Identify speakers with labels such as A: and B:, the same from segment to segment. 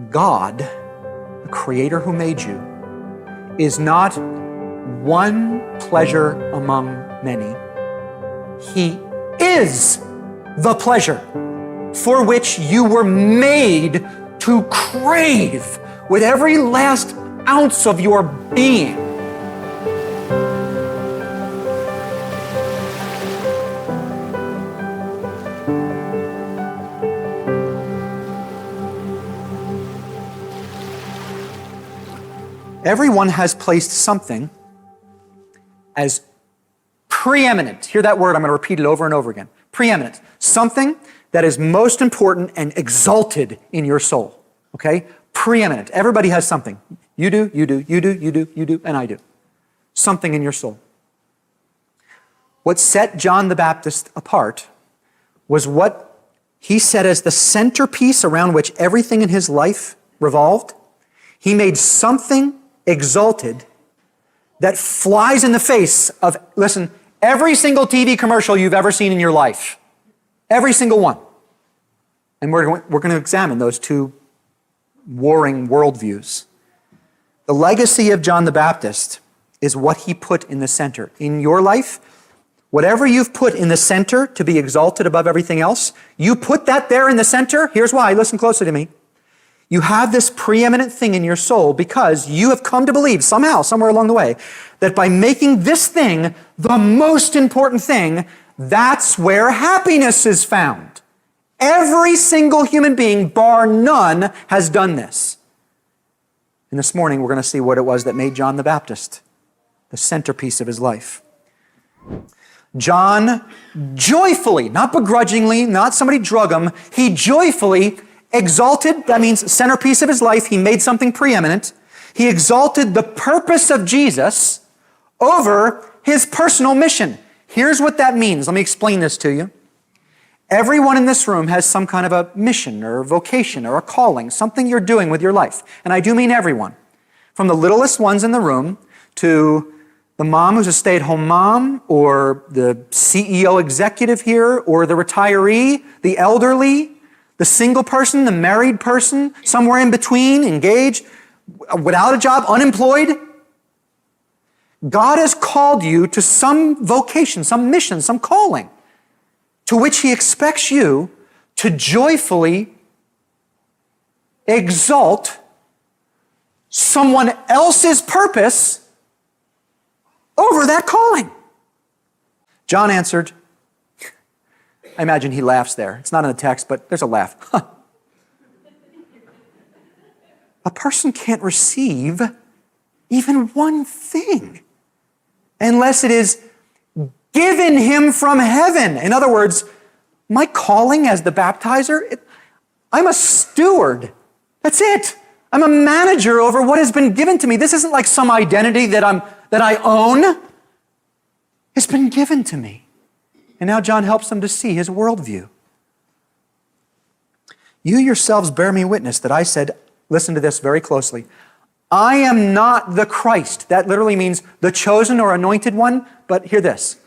A: God, the Creator who made you, is not one pleasure among many. He is the pleasure for which you were made to crave with every last ounce of your being. Everyone has placed something as preeminent. Hear that word, I'm going to repeat it over and over again. Preeminent. Something that is most important and exalted in your soul. Okay? Preeminent. Everybody has something. You do, you do, you do, you do, you do, and I do. Something in your soul. What set John the Baptist apart was what he said as the centerpiece around which everything in his life revolved. He made something exalted that flies in the face of, listen, every single TV commercial you've ever seen in your life. Every single one. And we're going to examine those two warring worldviews. The legacy of John the Baptist is what he put in the center. In your life, whatever you've put in the center to be exalted above everything else, you put that there in the center. Here's why. Listen closely to me. You have this preeminent thing in your soul because you have come to believe somehow, somewhere along the way, that by making this thing the most important thing, that's where happiness is found. Every single human being, bar none, has done this. And this morning, we're going to see what it was that made John the Baptist the centerpiece of his life. John joyfully, not begrudgingly, not somebody drug him, he joyfully exalted, that means centerpiece of his life, he made something preeminent. He exalted the purpose of Jesus over his personal mission. Here's what that means. Let me explain this to you. Everyone in this room has some kind of a mission or a vocation or a calling, something you're doing with your life. And I do mean everyone. From the littlest ones in the room to the mom who's a stay-at-home mom, or the CEO executive here, or the retiree, the elderly, the single person, the married person, somewhere in between, engaged, without a job, unemployed. God has called you to some vocation, some mission, some calling, to which He expects you to joyfully exalt someone else's purpose over that calling. John answered, I imagine he laughs there. It's not in the text, but there's a laugh. A person can't receive even one thing unless it is given him from heaven. In other words, my calling as the baptizer, I'm a steward. That's it. I'm a manager over what has been given to me. This isn't like some identity that I own. It's been given to me. And now John helps them to see his worldview. You yourselves bear me witness that I said, listen to this very closely, I am not the Christ. That literally means the chosen or anointed one. But hear this.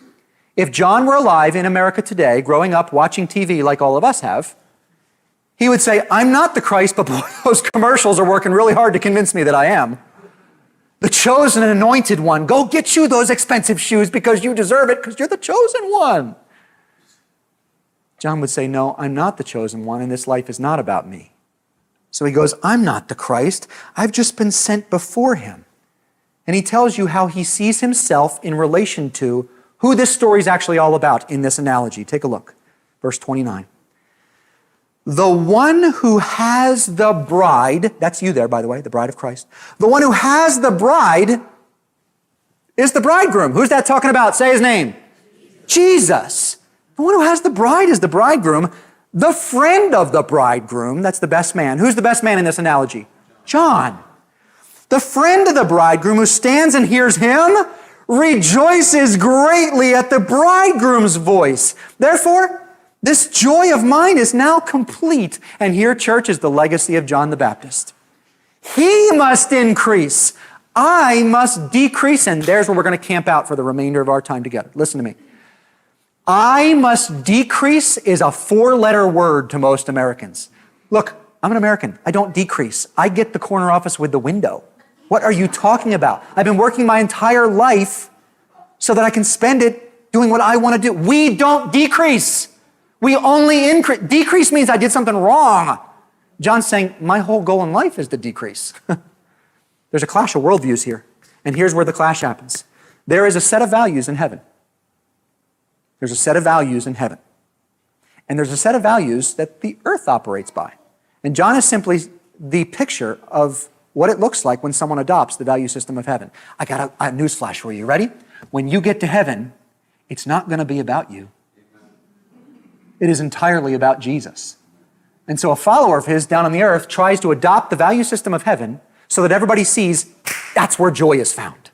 A: If John were alive in America today, growing up watching TV like all of us have, he would say, I'm not the Christ, but boy, those commercials are working really hard to convince me that I am. The chosen and anointed one. Go get you those expensive shoes because you deserve it because you're the chosen one. John would say, no, I'm not the chosen one, and this life is not about me. So he goes, I'm not the Christ. I've just been sent before him. And he tells you how he sees himself in relation to who this story is actually all about in this analogy. Take a look. Verse 29. The one who has the bride, that's you there, by the way, the bride of Christ. The one who has the bride is the bridegroom. Who's that talking about? Say his name. Jesus. The one who has the bride is the bridegroom. The friend of the bridegroom, that's the best man. Who's the best man in this analogy? John. The friend of the bridegroom who stands and hears him rejoices greatly at the bridegroom's voice. Therefore, this joy of mine is now complete. And here, church, is the legacy of John the Baptist. He must increase. I must decrease. And there's where we're going to camp out for the remainder of our time together. Listen to me. I must decrease is a 4-letter word to most Americans. Look, I'm an American. I don't decrease. I get the corner office with the window. What are you talking about? I've been working my entire life so that I can spend it doing what I want to do. We don't decrease. We only increase. Decrease means I did something wrong. John's saying, my whole goal in life is to decrease. There's a clash of worldviews here. And here's where the clash happens. There is a set of values in heaven. There's a set of values in heaven. And there's a set of values that the earth operates by. And John is simply the picture of what it looks like when someone adopts the value system of heaven. I got a newsflash for you. You ready? When you get to heaven, it's not going to be about you. It is entirely about Jesus. And so a follower of his down on the earth tries to adopt the value system of heaven so that everybody sees that's where joy is found.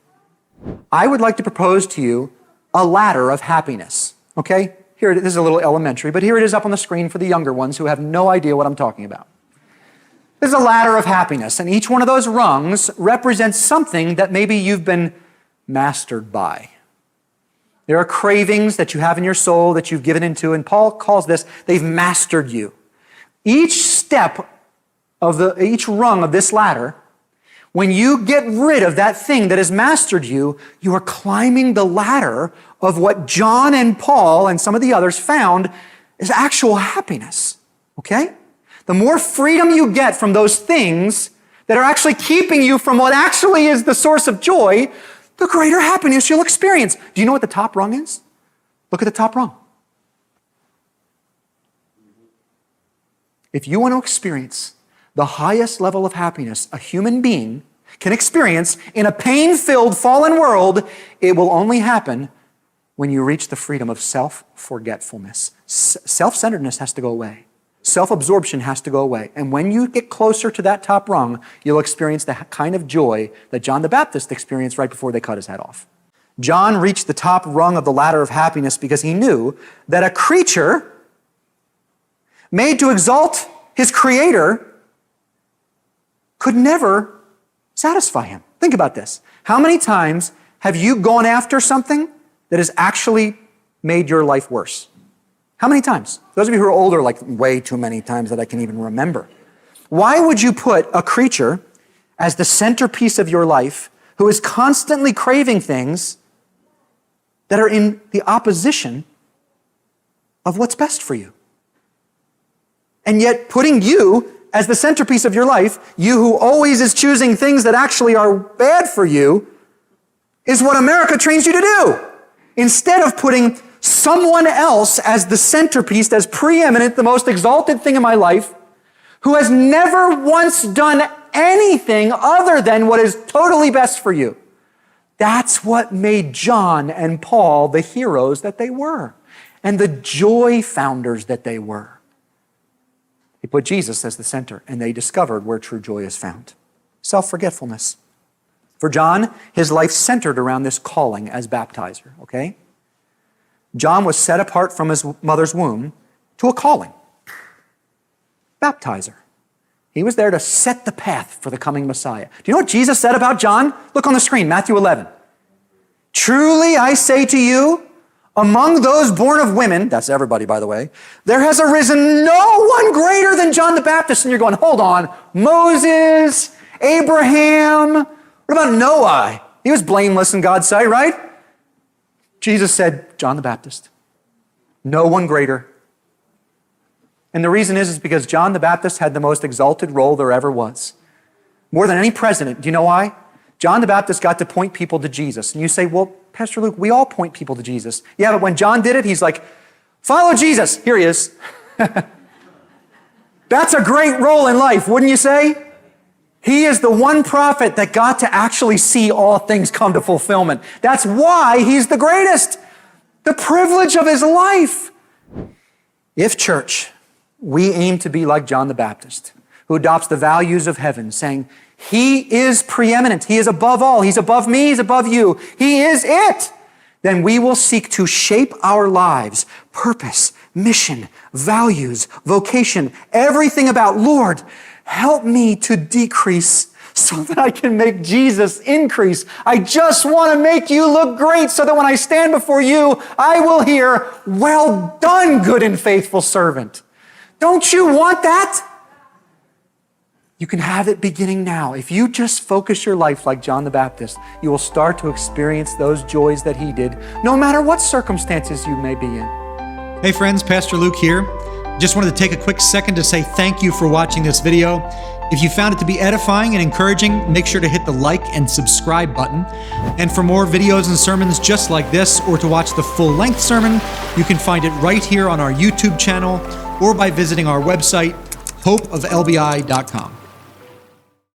A: I would like to propose to you a ladder of happiness. Okay? Here, this is a little elementary, but here it is up on the screen for the younger ones who have no idea what I'm talking about. This is a ladder of happiness, and each one of those rungs represents something that maybe you've been mastered by. There are cravings that you have in your soul that you've given into, and Paul calls this, they've mastered you. Each step of each rung of this ladder, when you get rid of that thing that has mastered you, you are climbing the ladder of what John and Paul and some of the others found is actual happiness. Okay? The more freedom you get from those things that are actually keeping you from what actually is the source of joy, the greater happiness you'll experience. Do you know what the top rung is? Look at the top rung. If you want to experience the highest level of happiness a human being can experience in a pain-filled, fallen world, it will only happen when you reach the freedom of self-forgetfulness. Self-centeredness has to go away. Self-absorption has to go away. And when you get closer to that top rung, you'll experience the kind of joy that John the Baptist experienced right before they cut his head off. John reached the top rung of the ladder of happiness because he knew that a creature made to exalt his creator could never satisfy him. Think about this. How many times have you gone after something that has actually made your life worse? How many times? Those of you who are older, like way too many times that I can even remember. Why would you put a creature as the centerpiece of your life who is constantly craving things that are in the opposition of what's best for you? And yet putting you as the centerpiece of your life, you who always is choosing things that actually are bad for you, is what America trains you to do. Instead of putting someone else as the centerpiece, as preeminent, the most exalted thing in my life, who has never once done anything other than what is totally best for you. That's what made John and Paul the heroes that they were, and the joy founders that they were. They put Jesus as the center, and they discovered where true joy is found. Self-forgetfulness. For John, his life centered around this calling as baptizer, okay? John was set apart from his mother's womb to a calling. Baptizer. He was there to set the path for the coming Messiah. Do you know what Jesus said about John? Look on the screen, Matthew 11. Truly I say to you, among those born of women, that's everybody by the way, there has arisen no one greater than John the Baptist. And you're going, hold on, Moses, Abraham, what about Noah? He was blameless in God's sight, right? Jesus said, John the Baptist. No one greater. And the reason is because John the Baptist had the most exalted role there ever was. More than any president. Do you know why? John the Baptist got to point people to Jesus. And you say, well, Pastor Luke, we all point people to Jesus. Yeah, but when John did it, he's like, follow Jesus. Here he is. That's a great role in life, wouldn't you say? He is the one prophet that got to actually see all things come to fulfillment. That's why he's the greatest. The privilege of his life. If church, we aim to be like John the Baptist, who adopts the values of heaven, saying, he is preeminent. He is above all. He's above me. He's above you. He is it. Then we will seek to shape our lives, purpose, mission, values, vocation, everything about, Lord, help me to decrease so that I can make Jesus increase. I just want to make you look great so that when I stand before you, I will hear, well done, good and faithful servant. Don't you want that? You can have it beginning now. If you just focus your life like John the Baptist, you will start to experience those joys that he did, no matter what circumstances you may be in.
B: Hey friends, Pastor Luke here. Just wanted to take a quick second to say thank you for watching this video. If you found it to be edifying and encouraging, make sure to hit the like and subscribe button. And for more videos and sermons just like this, or to watch the full-length sermon, you can find it right here on our YouTube channel or by visiting our website, hopeoflbi.com.